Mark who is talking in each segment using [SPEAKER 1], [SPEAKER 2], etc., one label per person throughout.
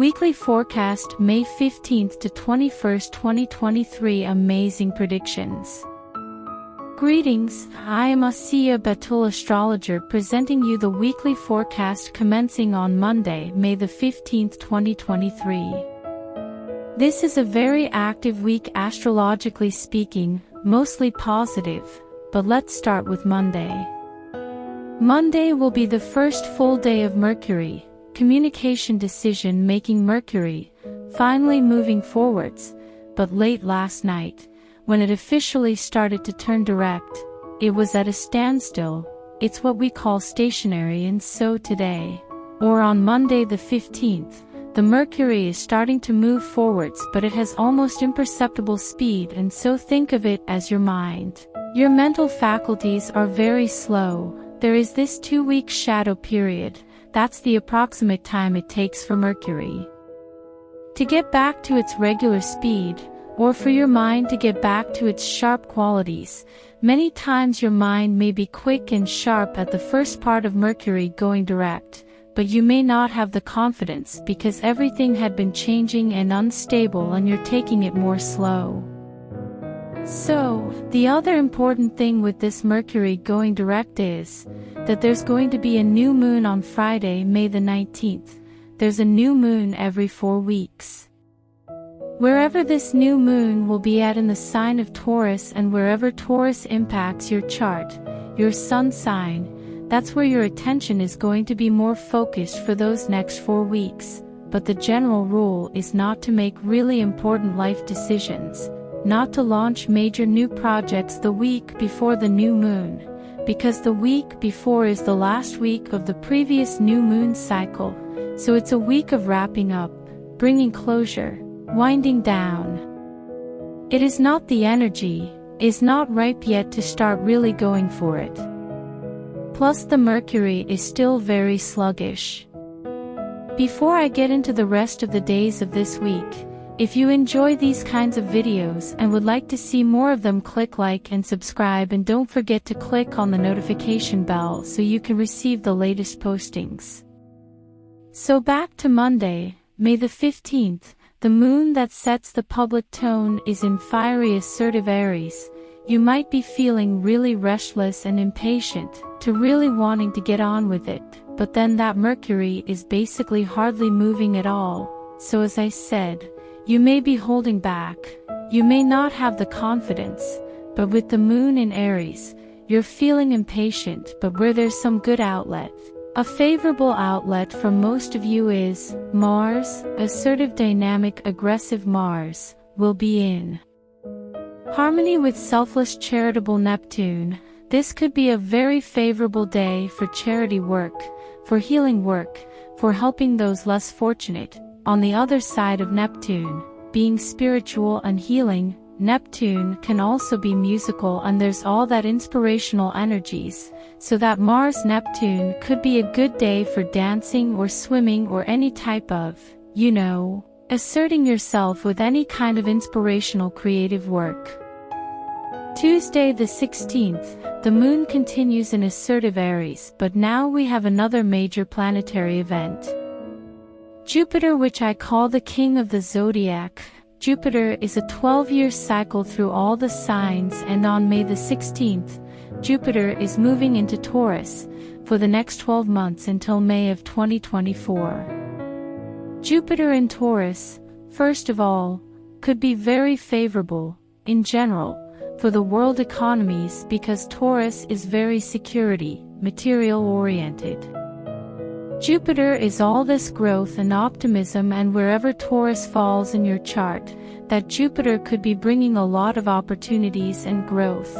[SPEAKER 1] Weekly forecast May 15th to 21st, 2023. Amazing predictions. Greetings, I am Batool astrologer presenting you the weekly forecast commencing on Monday, May the 15th, 2023. This is a very active week astrologically speaking, mostly positive, but let's start with Monday. Monday will be the first full day of Mercury, communication decision-making Mercury, finally moving forwards, but late last night, when it officially started to turn direct, it was at a standstill. It's what we call stationary, and so today, or on Monday the 15th, the Mercury is starting to move forwards, but it has almost imperceptible speed, and so think of it as your mind. Your mental faculties are very slow. There is this 2-week shadow period. That's the approximate time it takes for Mercury to get back to its regular speed, or for your mind to get back to its sharp qualities. Many times your mind may be quick and sharp at the first part of Mercury going direct, but you may not have the confidence because everything had been changing and unstable and you're taking it more slow. So, the other important thing with this Mercury going direct is that there's going to be a new moon on Friday, May the 19th. There's a new moon every 4 weeks. Wherever this new moon will be at in the sign of Taurus, and wherever Taurus impacts your chart, your sun sign, that's where your attention is going to be more focused for those next 4 weeks. But the general rule is not to make really important life decisions, not to launch major new projects the week before the new moon, because the week before is the last week of the previous new moon cycle, so it's a week of wrapping up, bringing closure, winding down. It is not the energy, is not ripe yet to start really going for it. Plus the Mercury is still very sluggish. Before I get into the rest of the days of this week, if you enjoy these kinds of videos and would like to see more of them, click like and subscribe, and don't forget to click on the notification bell so you can receive the latest postings. So back to Monday, May the 15th, the moon that sets the public tone is in fiery assertive Aries. You might be feeling really restless and impatient, to really wanting to get on with it, but then that Mercury is basically hardly moving at all, so as I said, you may be holding back, you may not have the confidence, but with the moon in Aries, you're feeling impatient, but where there's some good outlet. A favorable outlet for most of you is Mars, assertive, dynamic, aggressive Mars, will be in harmony with selfless, charitable Neptune. This could be a very favorable day for charity work, for healing work, for helping those less fortunate. On the other side of Neptune, being spiritual and healing, Neptune can also be musical, and there's all that inspirational energies, so that Mars-Neptune could be a good day for dancing or swimming or any type of, asserting yourself with any kind of inspirational creative work. Tuesday the 16th, the moon continues in assertive Aries, but now we have another major planetary event. Jupiter, which I call the king of the zodiac. Jupiter is a 12-year cycle through all the signs, and on May the 16th, Jupiter is moving into Taurus for the next 12 months until May of 2024. Jupiter in Taurus, first of all, could be very favorable, in general, for the world economies because Taurus is very security, material-oriented. Jupiter is all this growth and optimism, and wherever Taurus falls in your chart, that Jupiter could be bringing a lot of opportunities and growth.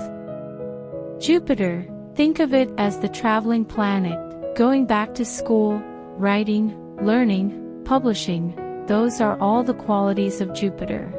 [SPEAKER 1] Jupiter, think of it as the traveling planet, going back to school, writing, learning, publishing, those are all the qualities of Jupiter.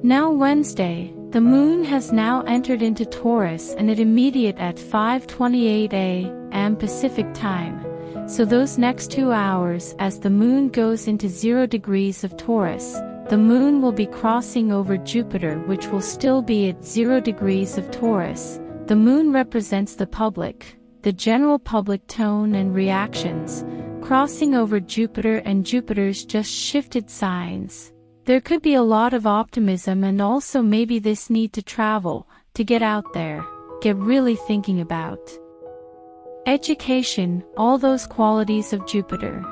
[SPEAKER 1] Now Wednesday, the moon has now entered into Taurus, and it immediate at 5:28 a.m. Pacific time. So those next 2 hours, as the moon goes into 0 degrees of Taurus, the moon will be crossing over Jupiter, which will still be at 0 degrees of Taurus. The moon represents the public, the general public tone and reactions, crossing over Jupiter, and Jupiter's just shifted signs. There could be a lot of optimism and also maybe this need to travel, to get out there, get really thinking about education, all those qualities of Jupiter.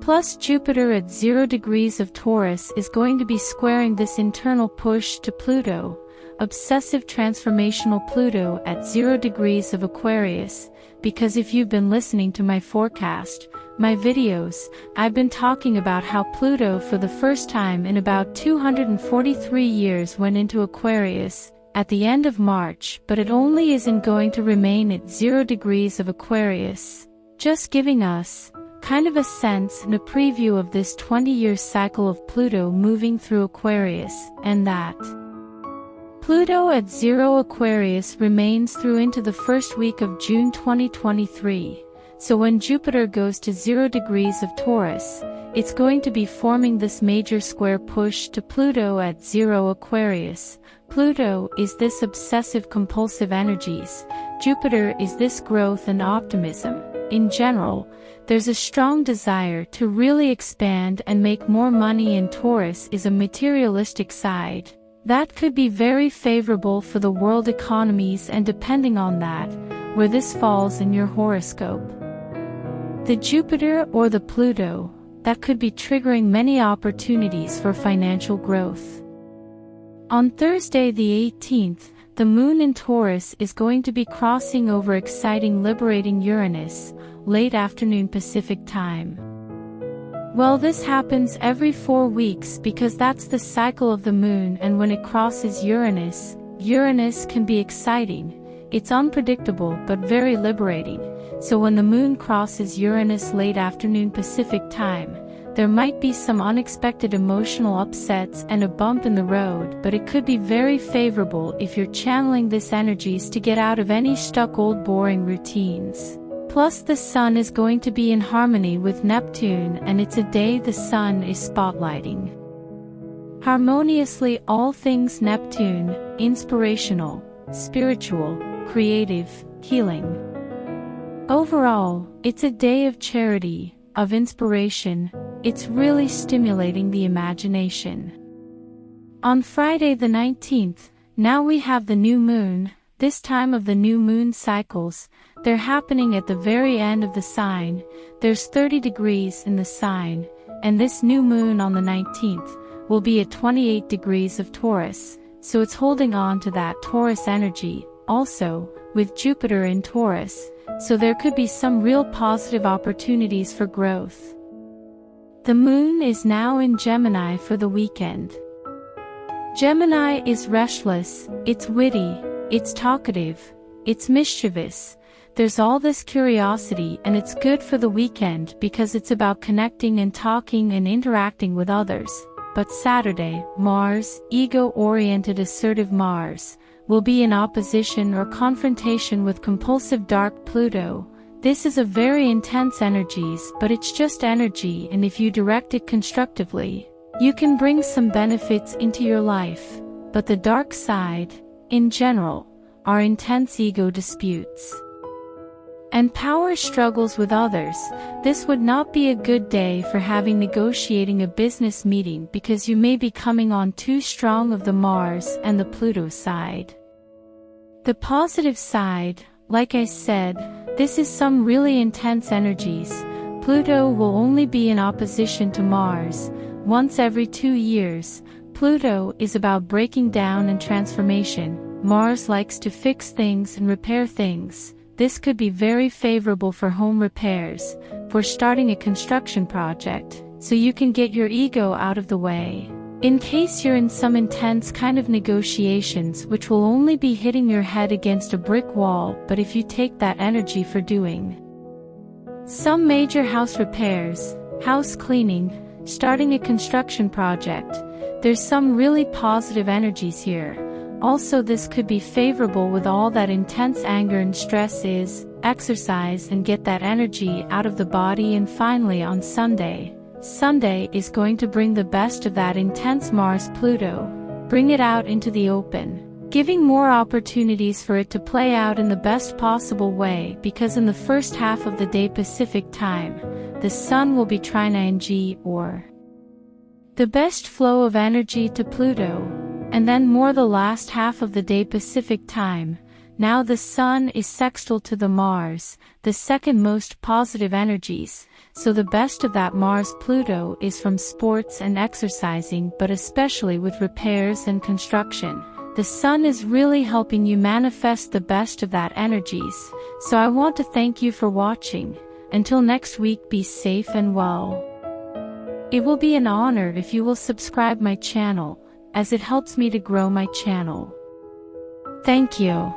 [SPEAKER 1] Plus Jupiter at 0 degrees of Taurus is going to be squaring this internal push to Pluto, obsessive transformational Pluto at 0 degrees of Aquarius, because if you've been listening to my forecast, my videos, I've been talking about how Pluto for the first time in about 243 years went into Aquarius at the end of March, but it only isn't going to remain at 0 degrees of Aquarius, just giving us kind of a sense and a preview of this 20-year cycle of Pluto moving through Aquarius, and that Pluto at 0 Aquarius remains through into the first week of June 2023. So when Jupiter goes to 0 degrees of Taurus, it's going to be forming this major square push to Pluto at 0 Aquarius. Pluto is this obsessive compulsive energies. Jupiter is this growth and optimism. In general, there's a strong desire to really expand and make more money, and Taurus is a materialistic side. That could be very favorable for the world economies, and depending on that, where this falls in your horoscope. The Jupiter or the Pluto, that could be triggering many opportunities for financial growth. On Thursday the 18th, the Moon in Taurus is going to be crossing over exciting liberating Uranus, late afternoon Pacific time. Well, this happens every 4 weeks because that's the cycle of the Moon, and when it crosses Uranus, Uranus can be exciting. It's unpredictable but very liberating. So when the Moon crosses Uranus late afternoon Pacific time, there might be some unexpected emotional upsets and a bump in the road, but it could be very favorable if you're channeling this energies to get out of any stuck old boring routines. Plus the Sun is going to be in harmony with Neptune, and it's a day the Sun is spotlighting harmoniously all things Neptune, inspirational, spiritual, creative, healing. Overall, it's a day of charity, of inspiration. It's really stimulating the imagination. On Friday the 19th, now we have the new moon. This time of the new moon cycles, they're happening at the very end of the sign. There's 30 degrees in the sign, and this new moon on the 19th will be at 28 degrees of Taurus, so it's holding on to that Taurus energy, also, with Jupiter in Taurus, so there could be some real positive opportunities for growth. The moon is now in Gemini for the weekend. Gemini is restless, it's witty, it's talkative, it's mischievous. There's all this curiosity, and it's good for the weekend because it's about connecting and talking and interacting with others. But Saturday, Mars, ego-oriented assertive Mars, will be in opposition or confrontation with compulsive dark Pluto. This is a very intense energies, but it's just energy, and if you direct it constructively, you can bring some benefits into your life. But the dark side, in general, are intense ego disputes and power struggles with others. This would not be a good day for having negotiating a business meeting because you may be coming on too strong of the Mars and the Pluto side. The positive side, like I said, this is some really intense energies. Pluto will only be in opposition to Mars once every 2 years. Pluto is about breaking down and transformation. Mars likes to fix things and repair things. This could be very favorable for home repairs, for starting a construction project, so you can get your ego out of the way. In case you're in some intense kind of negotiations which will only be hitting your head against a brick wall, but if you take that energy for doing some major house repairs, house cleaning, starting a construction project, there's some really positive energies here. Also, this could be favorable with all that intense anger and stress is. Exercise and get that energy out of the body. And finally on Sunday is going to bring the best of that intense Mars-Pluto. Bring it out into the open. giving more opportunities for it to play out in the best possible way, because in the first half of the day Pacific time, the Sun will be trine or the best flow of energy to Pluto, and then more the last half of the day Pacific time. Now the Sun is sextile to the Mars, the second most positive energies, so the best of that Mars-Pluto is from sports and exercising, but especially with repairs and construction. The Sun is really helping you manifest the best of that energies, so I want to thank you for watching. Until next week, be safe and well. It will be an honor if you will subscribe my channel, as it helps me to grow my channel. Thank you.